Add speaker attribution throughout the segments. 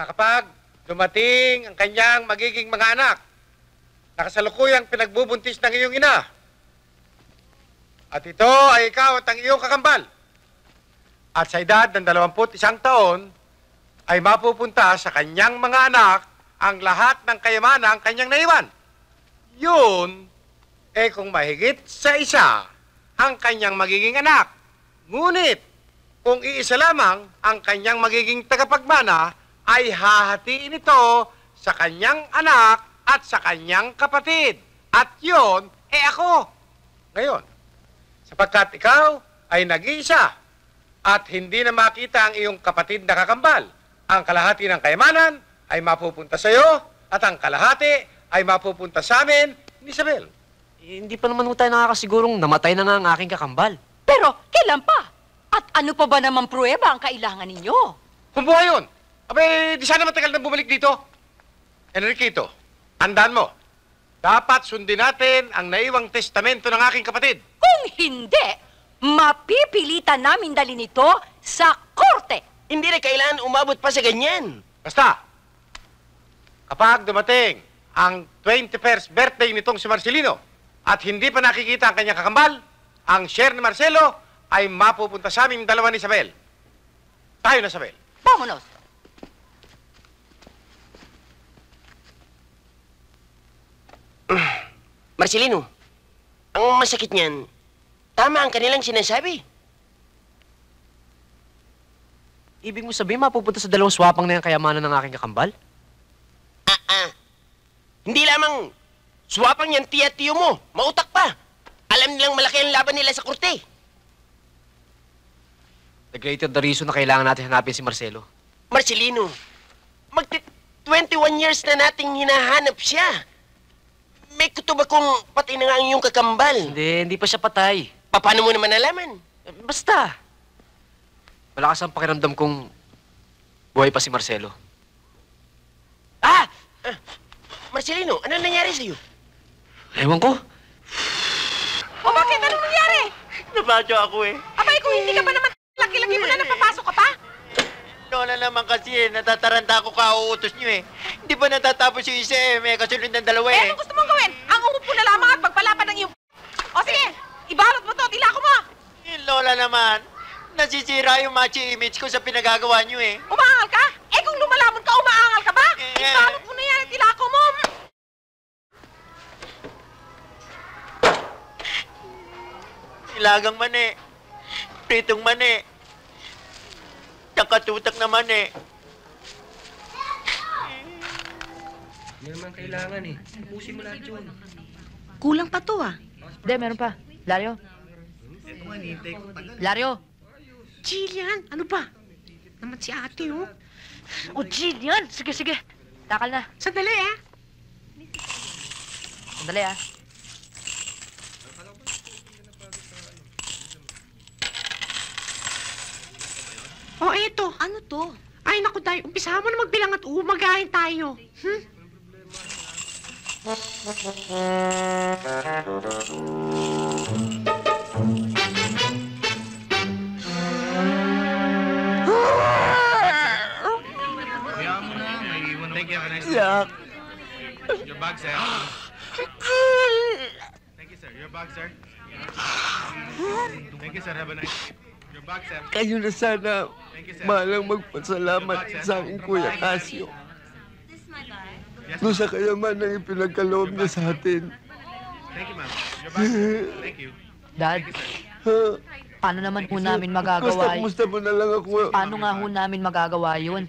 Speaker 1: na kapag dumating ang kanyang magiging mga anak, nakasalukuyang pinagbubuntis ng iyong ina, at ito ay ikaw at ang iyong kakambal, at sa edad ng 21 taon, ay mapupunta sa kanyang mga anak ang lahat ng kayamanan ang kanyang naiwan. Yun, kung mahigit sa isa ang kanyang magiging anak. Ngunit, kung iisa lamang ang kanyang magiging tagapagmana, ay hahatiin ito sa kanyang anak at sa kanyang kapatid. At yun, ako. Ngayon, sapagkat ikaw ay nag-iisa at hindi na makita ang iyong kapatid na kakambal, ang kalahati ng kayamanan ay mapupunta sa iyo at ang kalahati ay mapupunta sa amin ni Isabel.
Speaker 2: Hindi pa naman tayo nakakasigurong namatay na nga ang aking kakambal.
Speaker 3: Pero kailan pa? At ano pa ba naman pruweba ang kailangan ninyo?
Speaker 1: Kung buhay yun, abay, di sana matagal na bumalik dito. Enriquito, tandaan mo, dapat sundin natin ang naiwang testamento ng aking kapatid.
Speaker 3: Kung hindi, mapipilitan namin dalhin ito sa korte.
Speaker 4: Hindi na kailangan umabot pa sa ganyan.
Speaker 1: Basta, kapag dumating ang 21st birthday nitong si Marcelino at hindi pa nakikita ang kanyang kakambal, ang share ni Marcelo ay mapupunta sa aming dalawa ni Isabel. Tayo na, Isabel.
Speaker 3: Vámonos.
Speaker 4: Marcelino, ang masakit niyan, tama ang kanilang sinasabi.
Speaker 2: Ibig mo sabihin, mapupunta sa dalawang swapang na yung kayamanan ng aking kakambal?
Speaker 4: Hindi lamang swapang yan tiya-tiyo mo, mautak pa. Alam nilang malaki ang laban nila sa korte.
Speaker 2: The greater the reason na kailangan natin hanapin si Marcelo.
Speaker 4: Marcelino, 21 years na nating hinahanap siya. May kutob akong pati na nga ang iyong kakambal.
Speaker 2: Hindi pa siya patay.
Speaker 4: Paano mo naman nalaman?
Speaker 2: Basta. Malakas ang pakiramdam kong buhay pa si Marcelo.
Speaker 4: Marcelino, ano nangyari sa'yo?
Speaker 2: Ewan ko.
Speaker 3: O bakit? Anong nangyari?
Speaker 5: Nabadyo ako eh.
Speaker 3: Abay, kung hindi ka pa naman laki-laki mo na napapasok ka pa?
Speaker 5: Lola naman kasi natataranta ako kauutos niyo eh. Hindi ba natatapos yung isa eh? May kasunod ng dalawa eh.
Speaker 3: Anong gusto mong gawin? Ang umupo na lamang at pagpalapad ng iyong... O sige, ibalot mo to, tilako mo!
Speaker 5: Lola naman, nasisira yung macho image ko sa pinagagawa niyo eh.
Speaker 3: Umaangal ka? Kung lumalamon ka, umaangal ka ba? Ibalot mo na yan at tilako mo!
Speaker 5: Ilagang mani, pritong mani, nakatutak na mani.
Speaker 6: Hindi naman kailangan eh. Pusin mo lahat yun.
Speaker 7: Kulang pa to ah.
Speaker 3: Hindi, meron pa. Lario. Lario.
Speaker 7: Jillian, ano ba? Naman si ate oh.
Speaker 3: O, Jillian. Sige. Takal na.
Speaker 7: Sandali ah.
Speaker 3: Sandali ah.
Speaker 7: Oh, eto.
Speaker 3: Ano to?
Speaker 7: Ay, naku, Day. Umpisahan mo na magbilang at umagahin tayo.
Speaker 5: Yak.
Speaker 8: Your bag, sir. Thank you, sir. Your bag, sir. Thank you, sir. Have a nice day. Your bag, sir.
Speaker 5: Kayo na sana
Speaker 8: Thank you, sir.
Speaker 5: malang magpasalamat sa aking Kuya Casio.
Speaker 8: Yes,
Speaker 5: Doon sa kayaman na ipinagkaloob niya sa atin.
Speaker 8: thank you, ma'am. Your bag, sir. Thank you.
Speaker 3: Dad, paano naman ho namin magagawa yun?
Speaker 5: Kumusta mo na lang ako?
Speaker 3: Paano nga ho namin magagawa yun?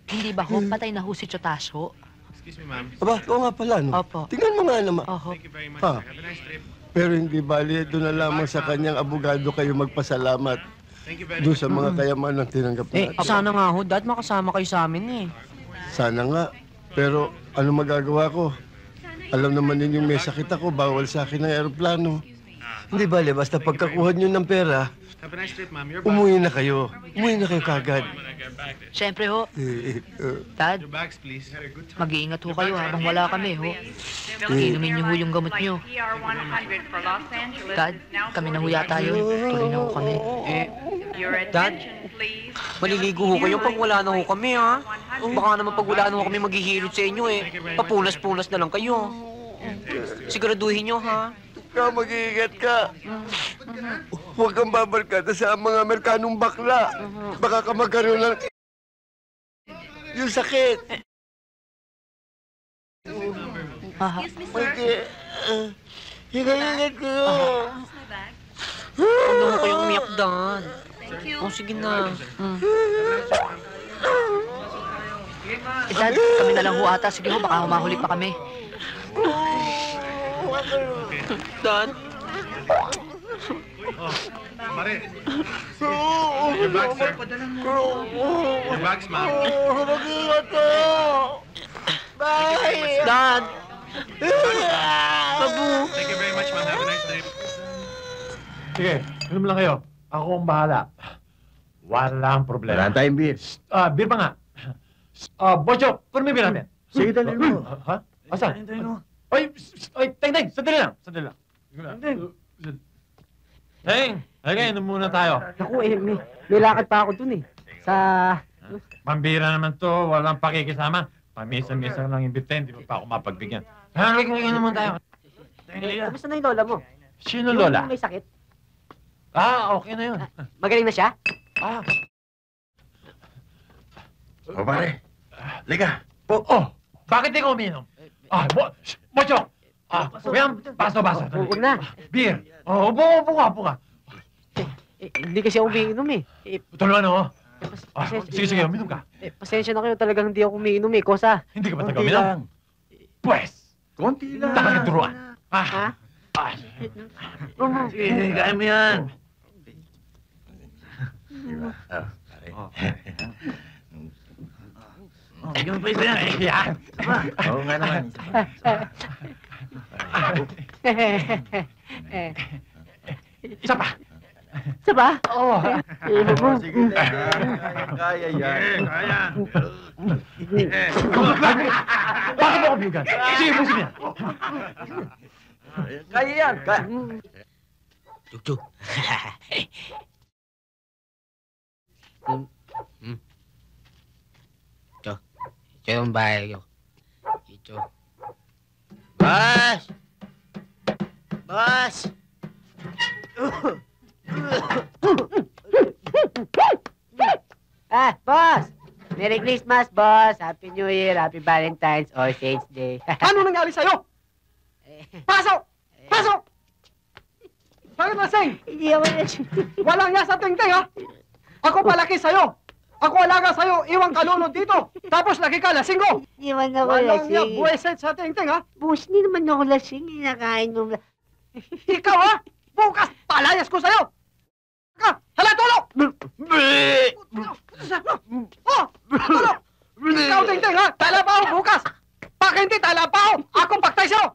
Speaker 3: Hindi ba ho patay na ho si Chotasyo?
Speaker 8: Excuse me, ma'am.
Speaker 5: Aba, oo nga pala, no?
Speaker 3: Opo.
Speaker 5: Tingnan mo nga naman.
Speaker 3: Oho.
Speaker 8: Thank you very much,
Speaker 5: Ah.
Speaker 8: sir. Have a nice trip.
Speaker 5: Pero hindi bali, doon na lamang sa kanyang abogado kayo magpasalamat.
Speaker 8: Thank you very
Speaker 5: Doon
Speaker 8: much.
Speaker 5: sa mga kayaman na tinanggap natin.
Speaker 2: Sana nga ho, Dad, makasama kayo sa amin eh.
Speaker 5: Sana nga. Pero ano magagawa ko? Alam naman ninyong may sakit ako, bawal sa akin ang aeroplano. Hindi bale, basta pagkakuha nyo ng pera,
Speaker 8: Have a nice trip, ma'am. Your bag.
Speaker 5: umuwi na kayo. Umuwi na kayo kagad.
Speaker 8: When I get back.
Speaker 3: Siyempre ho,
Speaker 5: Eh,
Speaker 3: Dad,
Speaker 8: Your bags, please. Had a good time.
Speaker 3: mag-iingat ho kayo habang wala kami ho. Inumin niyo ho yung gamot niyo. Dad, kami na ho yata yun. Tuloy na ho kami.
Speaker 2: Dad, maliligo ho kayo pag wala na ho kami ha. Baka naman pag wala naman kami maghihilot sa inyo eh. Papunas-punas na lang kayo. Siguraduhin nyo, ha?
Speaker 5: Ikaw, mag-iingat ka. Huwag kang babarkada sa mga Amerikanong bakla. Baka ka magkaroon ng... yung sakit. Hinga-ingat ko.
Speaker 2: Huwag naman kayong umiyak, Dan. Oh, sige na.
Speaker 3: Dad, kami na lang ho ata. Sige ho, baka humahuli pa kami.
Speaker 2: Dan?
Speaker 8: Pare. Your bags, sir. Your bags, ma'am.
Speaker 5: Mag-iingat ka. Bye!
Speaker 2: Dan!
Speaker 8: Thank you very much, ma'am. Have a nice day.
Speaker 9: Sige, inom lang kayo. Ako ang bahala. Walang problema.
Speaker 5: Wala tayong beer.
Speaker 9: Beer pa nga. Bocho, kunin mo yung beer natin.
Speaker 5: Sige, dali mo.
Speaker 9: Ha? Asan? Oy, Teng, sandali lang. Sandali lang. Teng, halika, inom muna tayo.
Speaker 6: Naku, may lakad pa ako dun eh. Sa...
Speaker 9: Pambira naman to, walang pakikisama. Pamisa-misa lang imbitahin, di pa ako mapagbigyan. Halika, inom muna tayo.
Speaker 6: Kamusta na yung lola mo?
Speaker 9: Sino lola?
Speaker 6: Yung may sakit?
Speaker 9: Okay na yun.
Speaker 6: Magaling na siya?
Speaker 5: O pare, liga.
Speaker 9: Bakit di ka uminom? Bocho! Yan, baso-baso.
Speaker 6: Huwag na.
Speaker 9: Beer. Upo ka.
Speaker 6: Hindi kasi ako umiinom eh.
Speaker 9: Tulungan ako. Sige, uminom ka.
Speaker 6: Pasensya na kayo, talagang hindi ako umiinom eh. Kosa.
Speaker 9: Hindi ka ba taga-uminom? Pwes!
Speaker 5: Konti lang.
Speaker 9: Talagang turuan.
Speaker 6: Ha?
Speaker 9: Sige, kaya mo yan. Sige mo pa isa yan. Yan.
Speaker 5: Oo nga naman.
Speaker 9: Isa pa.
Speaker 6: Isa ba?
Speaker 9: Oo.
Speaker 5: Sige, kaya yan.
Speaker 8: Kaya.
Speaker 9: Bakit ako bigan? Sige, pusin niya.
Speaker 5: Kaya yan.
Speaker 4: Chuk. Ito yung bahay ko. Ito. Boss!
Speaker 6: Boss! Merry Christmas, boss! Happy New Year, Happy Valentine's, or Saints Day.
Speaker 10: Ano nangyari sa'yo? Pasok! Pasok! Bakit lasing?
Speaker 6: Hindi ako lasing.
Speaker 10: Walang niya sa tingting, ha? Ako palaki sa'yo. Ako alaga sa'yo, iwang kalunod dito. Tapos lagi ka lasing ko.
Speaker 6: Hindi man ako
Speaker 10: Walang niya
Speaker 6: lasing.
Speaker 10: buweset sa tingting, ha?
Speaker 6: Boss, hindi naman ako lasing. Inakain nung...
Speaker 10: Ikaw, ha? Bukas, palayas ko sa'yo. Hala, tulog! Tulog! Ikaw, tingting, ha? Talabaw bukas. Pag hindi talabaw, ako paktay sa'yo.